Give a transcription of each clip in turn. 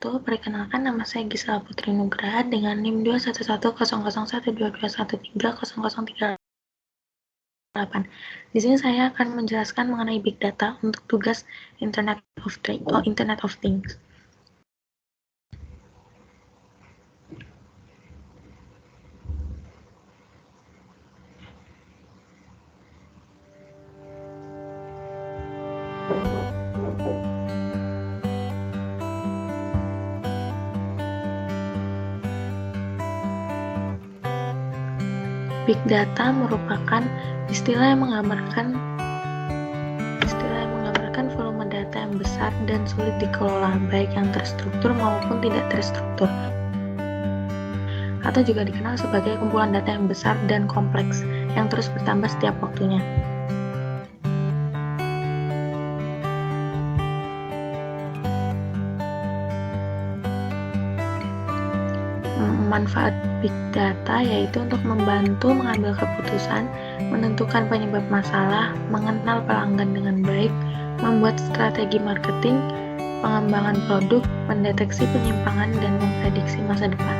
Perkenalkan, nama saya Gisela Putri Nugraha dengan NIM 211011221130038. Di sini saya akan menjelaskan mengenai Big Data untuk tugas Internet of Things. Big Data merupakan istilah yang menggambarkan volume data yang besar dan sulit dikelola, baik yang terstruktur maupun tidak terstruktur, atau juga dikenal sebagai kumpulan data yang besar dan kompleks yang terus bertambah setiap waktunya. Manfaat Big Data yaitu untuk membantu mengambil keputusan, menentukan penyebab masalah, mengenal pelanggan dengan baik, membuat strategi marketing, pengembangan produk, mendeteksi penyimpangan, dan memprediksi masa depan.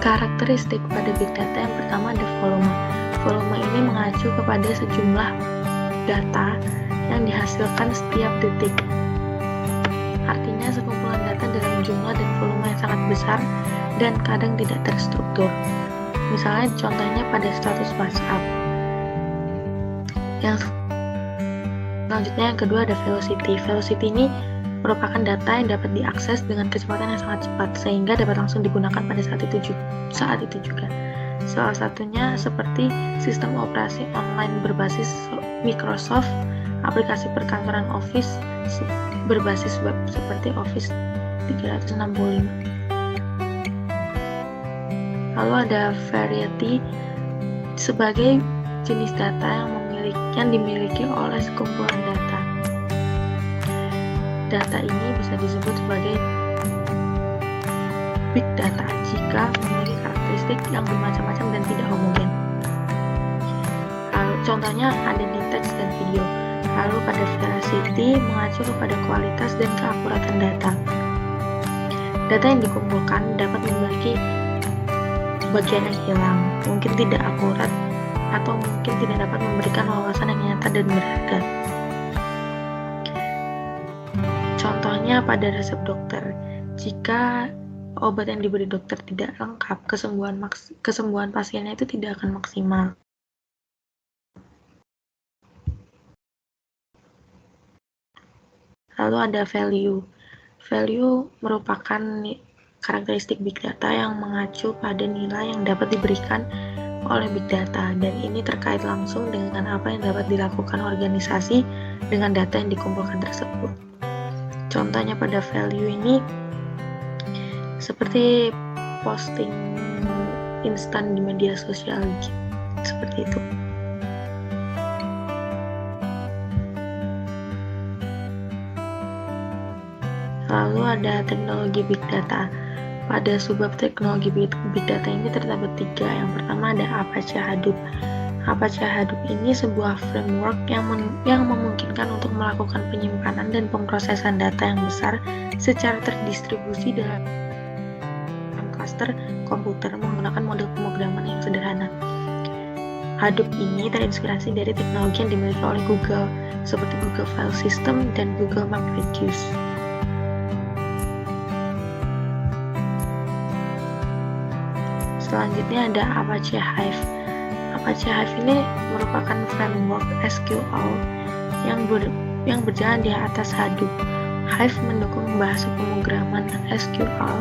Karakteristik pada Big Data yang pertama ada volume. Volume ini mengacu kepada sejumlah data yang dihasilkan setiap detik. Artinya sekumpulan data dalam jumlah dan volume yang sangat besar dan kadang tidak terstruktur. Misalnya contohnya pada status WhatsApp. Yang selanjutnya yang kedua ada velocity. Velocity ini merupakan data yang dapat diakses dengan kecepatan yang sangat cepat sehingga dapat langsung digunakan pada saat itu juga. Salah satunya seperti sistem operasi online berbasis Microsoft, aplikasi perkantoran Office berbasis web seperti Office 365. Lalu ada variety sebagai jenis data yang dimiliki oleh sekumpulan data. Data ini bisa disebut sebagai big data jika memiliki karakteristik yang bermacam-macam dan tidak homogen. Contohnya ada di teks dan video. Lalu pada veracity mengacu kepada kualitas dan keakuratan data. Data yang dikumpulkan dapat memiliki bagian yang hilang, mungkin tidak akurat, atau mungkin tidak dapat memberikan wawasan yang nyata dan berharga. Contohnya pada resep dokter, jika obat yang diberi dokter tidak lengkap, kesembuhan pasiennya itu tidak akan maksimal. Lalu ada value. Value merupakan karakteristik big data yang mengacu pada nilai yang dapat diberikan oleh big data, dan ini terkait langsung dengan apa yang dapat dilakukan organisasi dengan data yang dikumpulkan tersebut. Contohnya pada value ini seperti posting instan di media sosial seperti itu. Lalu ada teknologi big data. Pada subbab teknologi big data ini terdapat 3. Yang pertama ada Apache Hadoop. Apache Hadoop ini sebuah framework yang memungkinkan untuk melakukan penyimpanan dan pemrosesan data yang besar secara terdistribusi dalam klaster komputer menggunakan model pemrograman yang sederhana. Hadoop ini terinspirasi dari teknologi yang dimiliki oleh Google, seperti Google File System dan Google MapReduce. Selanjutnya ada Apache Hive. Apache Hive ini merupakan framework SQL yang berjalan di atas Hadoop. Hive mendukung bahasa pemrograman SQL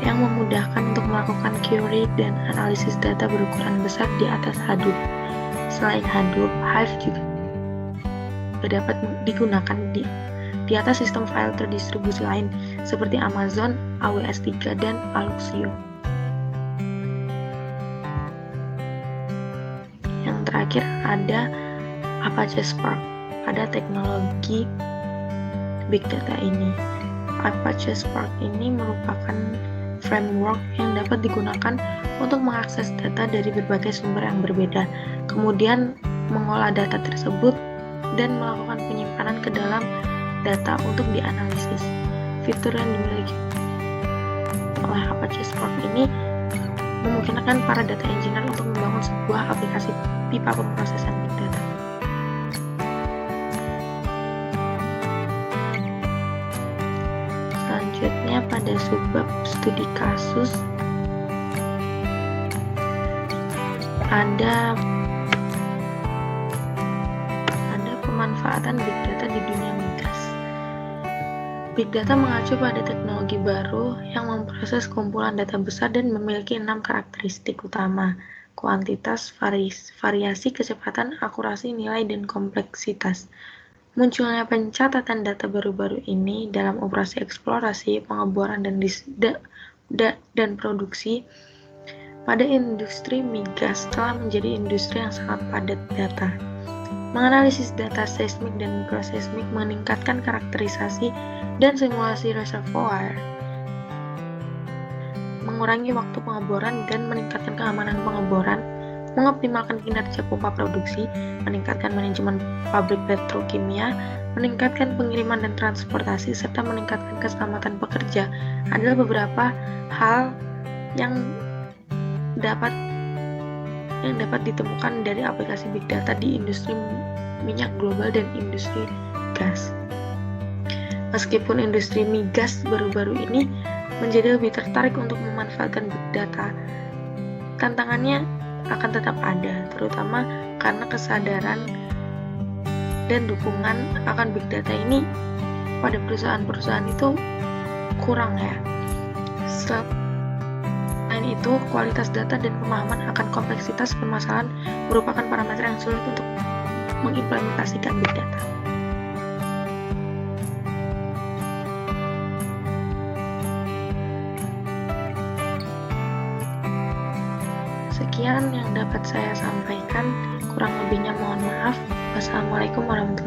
yang memudahkan untuk melakukan query dan analisis data berukuran besar di atas Hadoop. Selain Hadoop, Hive juga dapat digunakan di atas sistem file terdistribusi lain seperti Amazon, AWS 3, dan Alluxio. Terakhir ada Apache Spark pada teknologi big data ini. Apache Spark ini merupakan framework yang dapat digunakan untuk mengakses data dari berbagai sumber yang berbeda, kemudian mengolah data tersebut dan melakukan penyimpanan ke dalam data untuk dianalisis. Fitur yang dimiliki oleh Apache Spark ini memungkinkan para data engineer untuk membangun sebuah aplikasi pipa pemrosesan big data. Selanjutnya pada subbab studi kasus ada pemanfaatan big data di dunia migas. Big data mengacu pada teknologi baru yang memproses kumpulan data besar dan memiliki 6 karakteristik utama: kuantitas, variasi, kecepatan, akurasi, nilai, dan kompleksitas. Munculnya pencatatan data baru-baru ini dalam operasi eksplorasi, pengeboran, dan produksi pada industri migas telah menjadi industri yang sangat padat data. Menganalisis data seismik dan mikroseismik, meningkatkan karakterisasi dan simulasi reservoir, mengurangi waktu pengeboran dan meningkatkan keamanan pengeboran, mengoptimalkan kinerja pompa produksi, meningkatkan manajemen pabrik petrokimia, meningkatkan pengiriman dan transportasi, serta meningkatkan keselamatan pekerja adalah beberapa hal yang dapat ditemukan dari aplikasi big data di industri minyak global dan industri gas. Meskipun industri migas baru-baru ini menjadi lebih tertarik untuk memanfaatkan big data, tantangannya akan tetap ada, terutama karena kesadaran dan dukungan akan big data ini pada perusahaan-perusahaan itu kurang ya. Selain itu, kualitas data dan pemahaman akan kompleksitas permasalahan merupakan parameter yang sulit untuk mengimplementasikan big data. Sekian yang dapat saya sampaikan, kurang lebihnya mohon maaf. Wassalamualaikum warahmatullahi wabarakatuh.